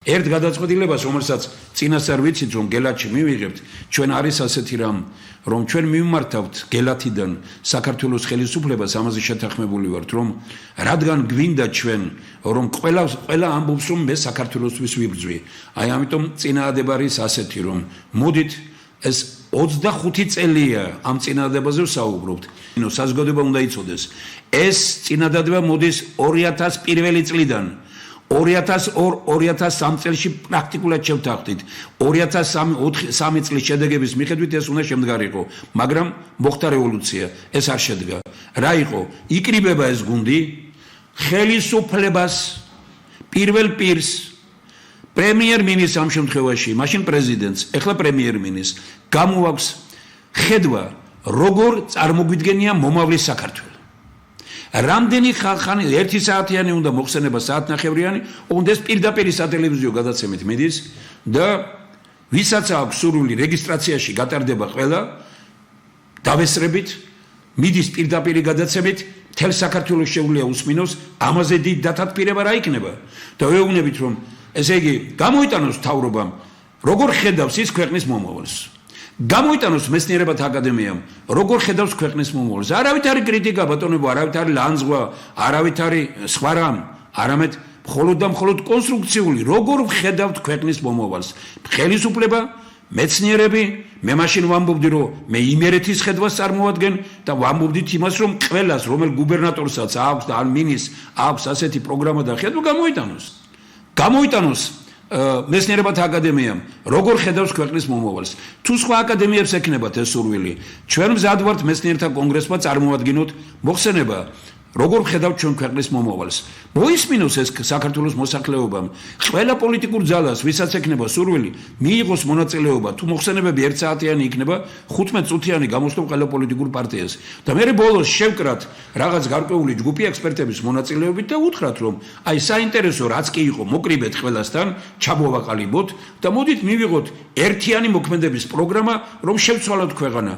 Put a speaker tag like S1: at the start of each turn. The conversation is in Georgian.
S1: ერთ გადაწყვეტილებას, რომელსაც წინასწარ ვიცით, რომ გელათში მივიღებთ, ჩვენ არის ასეთი რამ, რომ ჩვენ მივმართავთ გელათიდან საქართველოს ხელისუფლებას, ამაზე შეთანხმებული ვართ, რომ რადგან გვინდა ჩვენ, რომ ყველა ამბობს, რომ მე საქართველოსთვის ვიბრძვი. აი ამიტომ წინააღმდეგ არის ასეთი, რომ მოდით ეს 25 წელია ამ წინააღმდეგზე ვსაუბრობთ. საზოგადოება უნდა იცოდეს, ეს წინააღმდეგობა მოდის 2001 წლიდან. 2003 წელში პრაქტიკულად შევთანხმდით. 2003 წლის შედეგების მიხედვით ეს უნდა შემდგარიყო, მაგრამ მოხდა რევოლუცია, ეს არ შედგა. რა იყო? იკრიბება ეს გუნდი ხელისუფლებას პირველ პირს პრემიერ-მინისტრს ამ შემთხვევაში, მაშინ პრეზიდენტს, ეხლა პრემიერ-მინისტრს გამოაქვს ხედვა, როგორ წარმოგვიდგენია მომავლის საქართველო. რამდენი ხანი 1 საათიანი უნდა მოხსენება საათნახევრიანი, ოღონდ ეს პირდაპირ სატელევიზიო გადაცემით მიდის და ვისაც აქვს სურვილი რეგისტრაციაში გატარდება ყველა დავესწრებით, მიდის პირდაპირ გადაცემით, მთელ საქართველოს შეუძლია უსმინოს, ამაზე დიდ დათათბირება რა იქნება და ვეუბნებით რომ ესე იგი გამოიტანოს მთავრობამ როგორ ხედავს ის ქვეყნის მომავალს. გამოიტანოს მეცნიერებათა აკადემიამ, როგორ ხედავს ქვეყნის მომავალს. არავით არის კრიტიკა ბატონებო, არავით არის ლანძღვა, არავით არის სხვა რამ, არამედ მხოლოდ და მხოლოდ კონსტრუქციული, როგორ ხედავთ ქვეყნის მომავალს. ხელისუფლება, მეცნიერები, მე მაშინ ვამბობდი, რომ მე იმერეთის ხედვას წარმოვადგენ და ვამბობდით იმას, რომ ყველას, რომელ გუბერნატორსაც აქვს და ან მინისტრს აქვს ასეთი პროგრამა და ხედვა გამოიტანოს მეცნიერებათა აკადემიამ, როგორ ხედავს ქვეყნის მომავალს. თუ სხვა აკადემიებს ექნებათ ეს სურვილი, ჩვენ მზად ვართ მეცნიერთა კონგრესმა წარმოვადგინოთ მოხსენება, როგორ ხედავთ ჩვენ ქვეყნის მომავალს. მოისმინოს ეს საქართველოს მოსახლეობამ, ყველა პოლიტიკურ ძალას, ვისაც ექნება სურვილი, მიიღოს მონაწილეობა, თუ მოხსენებები 1 საათიანი იქნება, 15 წუთიანი გამოსვლო ყველა პოლიტიკურ პარტიას. და მე ბოლოს შევკრათ რაღაც გარკვეული ჯგუფი ექსპერტების მონაწილეობით და უთხრათ, რომ აი საინტერესო რაც კი იყო, მოკრიბეთ ყველასთან, ჩამოვაყალიბოთ და მოდით მივიღოთ ერთიანი მოქმედების პროგრამა, რომ შევცვალოთ ქვეყანა.